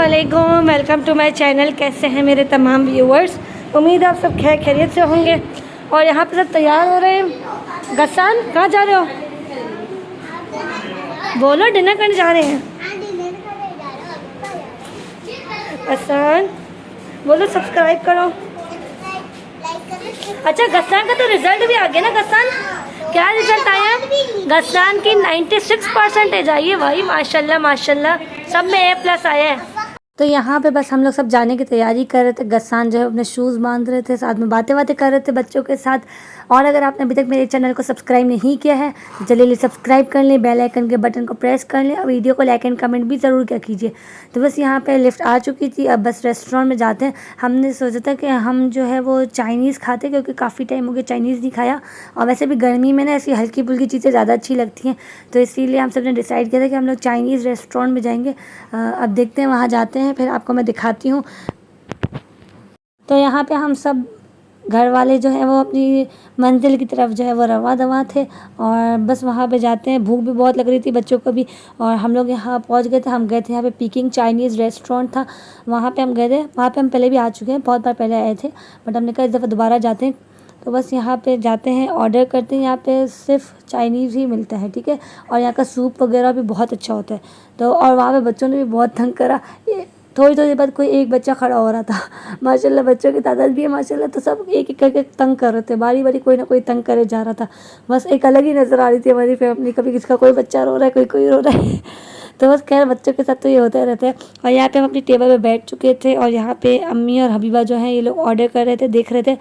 अस्सलामुअलैकुम, welcome to my channel. कैसे हैं मेरे तमाम व्यूअर्स? उम्मीद है आप सब खैरियत से होंगे। और यहाँ पे सब तैयार हो रहे हैं। गस्सान कहाँ जा रहे हो? बोलो, डिनर करने जा रहे हैं। गस्सान बोलो, सब्सक्राइब करो। अच्छा, गस्सान का तो रिज़ल्ट भी आ गया ना। गस्सान क्या रिज़ल्ट आया? गस्सान की 96% आई है भाई, माशाल्लाह माशाल्लाह, सब में A+ आया है। तो यहाँ पे बस हम लोग सब जाने की तैयारी कर रहे थे। गस्सान जो है अपने शूज़ बांध रहे थे, साथ में बातें कर रहे थे बच्चों के साथ। और अगर आपने अभी तक मेरे चैनल को सब्सक्राइब नहीं किया है तो जल्दी सब्सक्राइब कर लें, बेल आइकन के बटन को प्रेस कर लें और वीडियो को लाइक एंड कमेंट भी ज़रूर क्या कीजिए। तो बस यहाँ पे लिफ्ट आ चुकी थी, अब बस रेस्टोरेंट में जाते हैं। हमने सोचा था कि हम जो है वो चाइनीज़ खाते, क्योंकि काफ़ी टाइम हो गया चाइनीज़ नहीं खाया। और वैसे भी गर्मी में ना ऐसी हल्की फुल्की चीज़ें ज़्यादा अच्छी लगती हैं, तो इसीलिए हम सब ने डिसाइड किया था कि हम लोग चाइनीज़ रेस्टोरेंट में जाएंगे। अब देखते हैं, वहाँ जाते हैं फिर आपको मैं दिखाती हूँ। तो यहाँ पे हम सब घर वाले जो है वो अपनी मंजिल की तरफ जो है वो रवा दवा थे, और बस वहाँ पे जाते हैं। भूख भी बहुत लग रही थी बच्चों को भी, और हम लोग यहाँ पहुँच गए थे। हम गए थे यहाँ पे पीकिंग चाइनीज़ रेस्टोरेंट था, वहाँ पे हम गए थे। वहाँ पे हम पहले भी आ चुके हैं, बहुत बार पहले आए थे, बट हमने कहा इस दफ़ा दोबारा जाते हैं। तो बस यहाँ पे जाते हैं, ऑर्डर करते हैं। यहाँ पे सिर्फ चाइनीज़ ही मिलता है, ठीक है। और यहाँ का सूप वगैरह भी बहुत अच्छा होता है। तो और वहाँ पे बच्चों ने भी बहुत तंग करा। थोड़ी देर बाद कोई एक बच्चा खड़ा हो रहा था, माशाल्लाह बच्चों की तादाद भी है माशाल्लाह। तो सब एक एक करके तंग कर रहे थे, बारी बारी कोई ना कोई तंग करे जा रहा था। बस एक अलग ही नज़र आ रही थी हमारी फैमिली। कभी किसका कोई बच्चा रो रहा है, कोई रो रहा है। तो बस खैर, बच्चों के साथ तो ये होता रहता है। और यहाँ पे हम अपनी टेबल पे बैठ चुके थे, और यहाँ पे अम्मी और हबीबा जो हैं ये लोग ऑर्डर कर रहे थे, देख रहे थे।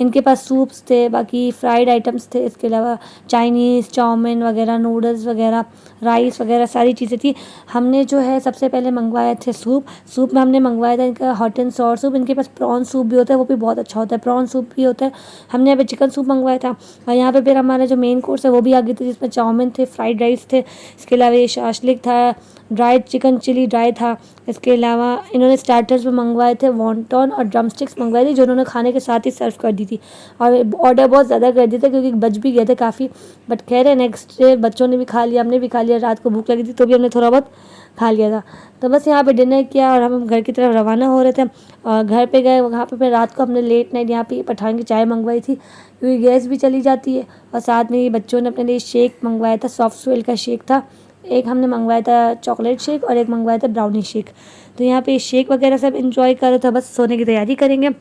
इनके पास सूप्स थे, बाकी फ्राइड आइटम्स थे, इसके अलावा चाइनीज़ चाउमीन वगैरह, नूडल्स वगैरह, राइस वगैरह सारी चीज़ें थी। हमने जो है सबसे पहले मंगवाए थे सूप में हमने मंगवाया था इनका हॉट एंड सॉर सूप। इनके पास प्रॉन सूप भी होता है, वो भी बहुत अच्छा होता है। प्रॉन सूप भी होता है। हमने यहाँ पे चिकन सूप मंगवाया था। और यहाँ पे फिर हमारा जो मेन कोर्स है वो भी आ गई थी, जिसमें चाउमीन थे, फ्राइड राइस थे, इसके अलावा ये शाशलिक था, ड्राइड चिकन चिली ड्राई था। इसके अलावा इन्होंने स्टार्टर्स में मंगवाए थे वॉन्टन और ड्रम स्टिक्स मंगवाई थी, जो उन्होंने खाने के साथ ही सर्व कर दी थी। और ऑर्डर बहुत ज़्यादा कर दिए थे, क्योंकि बच भी गए थे काफ़ी। बट खैर है, नेक्स्ट डे बच्चों ने भी खा लिया, हमने भी खा लिया। रात को भूख लगी थी तो भी हमने थोड़ा बहुत खा लिया था। तो बस यहाँ पे डिनर किया और हम घर की तरफ रवाना हो रहे थे। और घर पे गए, वहाँ पे फिर रात को हमने लेट नाइट यहाँ पे पठान की चाय मंगवाई थी, क्योंकि गैस भी चली जाती है। और साथ में ये बच्चों ने अपने लिए शेक मंगवाया था, सॉफ्ट स्वेल का शेक था। एक हमने मंगवाया था चॉकलेट शेक और एक मंगवाया था ब्राउनी शेक। तो यहाँ पे शेक वगैरह सब एंजॉय कर रहे थे, बस सोने की तैयारी करेंगे।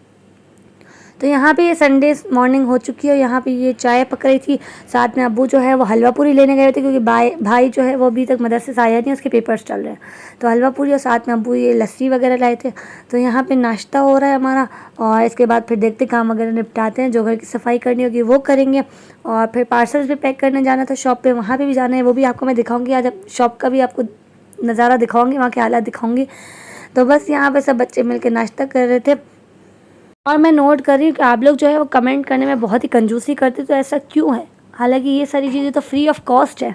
तो यहाँ पे ये संडे मॉर्निंग हो चुकी है, और यहाँ पे ये चाय पक रही थी। साथ में अब्बू जो है वो हलवा पूरी लेने गए थे, क्योंकि भाई जो है वो अभी तक मदरसे से आया नहीं, उसके पेपर्स चल रहे हैं। तो हलवा पूरी और साथ में अब्बू ये लस्सी वगैरह लाए थे। तो यहाँ पे नाश्ता हो रहा है हमारा, और इसके बाद फिर देखते काम वगैरह निपटाते हैं। जो घर की सफाई करनी होगी वो करेंगे, और फिर पार्सल्स भी पैक करने जाना था शॉप पर, वहाँ पर भी जाना है, वो भी आपको मैं दिखाऊँगी। आज शॉप का भी आपको नज़ारा दिखाऊँगी, वहाँ के हालात दिखाऊँगी। तो बस यहाँ पर सब बच्चे मिल के नाश्ता कर रहे थे। और मैं नोट कर रही हूँ कि आप लोग जो है वो कमेंट करने में बहुत ही कंजूसी करते, तो ऐसा क्यों है? हालांकि ये सारी चीज़ें तो फ्री ऑफ कॉस्ट है।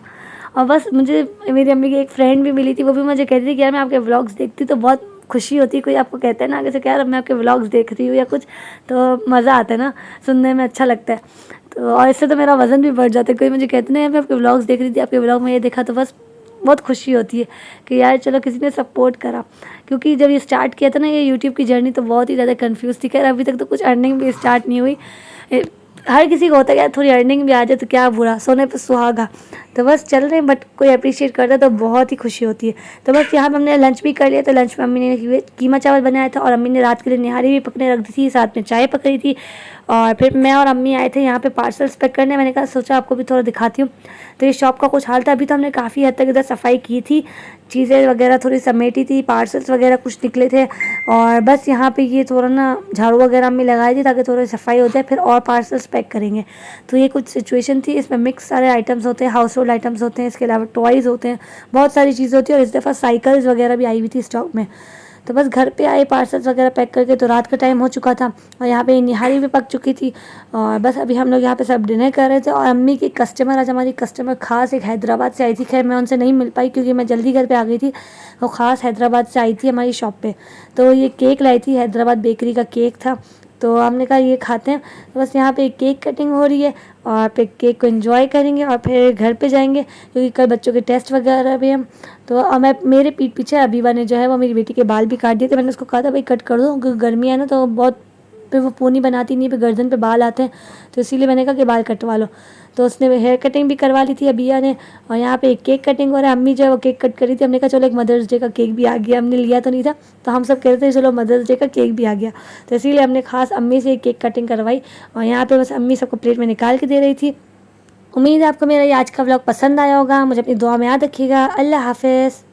और बस मुझे मेरी अम्मी की एक फ्रेंड भी मिली थी, वो भी मुझे कहती थी कि यार मैं आपके व्लॉग्स देखती तो बहुत खुशी होती। कोई आपको कहता है ना आगे से, यार मैं आपके व्लॉग्स देख रही हूँ या कुछ, तो मज़ा आता है ना, सुनने में अच्छा लगता है। तो और इससे तो मेरा वज़न भी बढ़ जाता है। कोई मुझे कहते ना यार मैं आपके व्लॉग्स देख रही थी, आपके व्लॉग में ये देखा, तो बस बहुत खुशी होती है कि यार चलो किसी ने सपोर्ट करा। क्योंकि जब ये स्टार्ट किया था ना ये यूट्यूब की जर्नी, तो बहुत ही ज़्यादा कंफ्यूज थी। खैर अभी तक तो कुछ अर्निंग भी स्टार्ट नहीं हुई। हर किसी को होता है यार थोड़ी अर्निंग भी आ जाए तो क्या बुरा, सोने पे सुहागा। तो बस चल रहे हैं, बट कोई अप्रिशिएट करता है तो बहुत ही खुशी होती है। तो बस यहाँ पर हमने लंच भी कर लिया। तो लंच में अम्मी ने कीमा चावल बनाया था, और अम्मी ने रात के लिए निहारी भी पकने रख दी थी, साथ में चाय पक रही थी। और फिर मैं और अम्मी आए थे यहाँ पे पार्सल्स पैक करने। मैंने कहा सोचा आपको भी थोड़ा दिखाती हूँ। तो ये शॉप का कुछ हाल था। अभी तो हमने काफ़ी हद तक इधर सफाई की थी, चीज़ें वगैरह थोड़ी समेटी थी, पार्सल्स वगैरह कुछ निकले थे। और बस यहाँ पे ये थोड़ा ना झाड़ू वगैरह अम्मी लगाई थी, ताकि थोड़ी सफाई हो जाए, फिर और पार्सल्स पैक करेंगे। तो ये कुछ सिचुएशन थी। इसमें मिक्स सारे आइटम्स होते हैं, हाउस होल्ड आइटम्स होते हैं, इसके अलावा टॉयज़ होते हैं, बहुत सारी चीज़ें होती है। और इस दफ़ा साइकिल्स वगैरह भी आई हुई थी स्टॉक में। तो बस घर पे आए पार्सल्स वगैरह पैक करके, तो रात का टाइम हो चुका था, और यहाँ पे निहारी भी पक चुकी थी। और बस अभी हम लोग यहाँ पे सब डिनर कर रहे थे। और अम्मी की कस्टमर, आज हमारी कस्टमर ख़ास एक हैदराबाद से आई थी। खैर मैं उनसे नहीं मिल पाई, क्योंकि मैं जल्दी घर पे आ गई थी। वो ख़ास हैदराबाद से आई थी हमारी शॉप पे। तो ये केक लाई थी, हैदराबाद बेकरी का केक था। तो हमने कहा ये खाते हैं। तो बस यहाँ पे केक कटिंग हो रही है और फिर केक को एंजॉय करेंगे और फिर घर पे जाएंगे, क्योंकि कल बच्चों के टेस्ट वगैरह भी हैं। तो मैं मेरे पीठ पीछे अबीबा ने जो है वो मेरी बेटी के बाल भी काट दिए थे। मैंने उसको कहा था भाई कट कर दो, क्योंकि गर्मी है ना तो बहुत फिर वो पूनी बनाती नहीं, फिर गर्दन पे बाल आते हैं, तो इसीलिए मैंने कहा कि बाल कटवा लो। तो उसने हेयर कटिंग भी करवा ली थी अबिया ने। और यहाँ पे एक केक कटिंग हो रहा है, अम्मी जो है वो केक कट करी थी। हमने कहा चलो एक मदर्स डे का केक भी आ गया, हमने लिया तो नहीं था, तो हम सब कह रहे थे चलो मदर्स डे का केक भी आ गया, तो इसीलिए हमने खास अम्मी से केक कटिंग करवाई। और यहाँ पे बस अम्मी सबको प्लेट में निकाल के दे रही थी। उम्मीद है आपको मेरा ये आज का व्लॉग पसंद आया होगा। मुझे अपनी दुआ में याद रखिएगा। अल्लाह हाफिज़।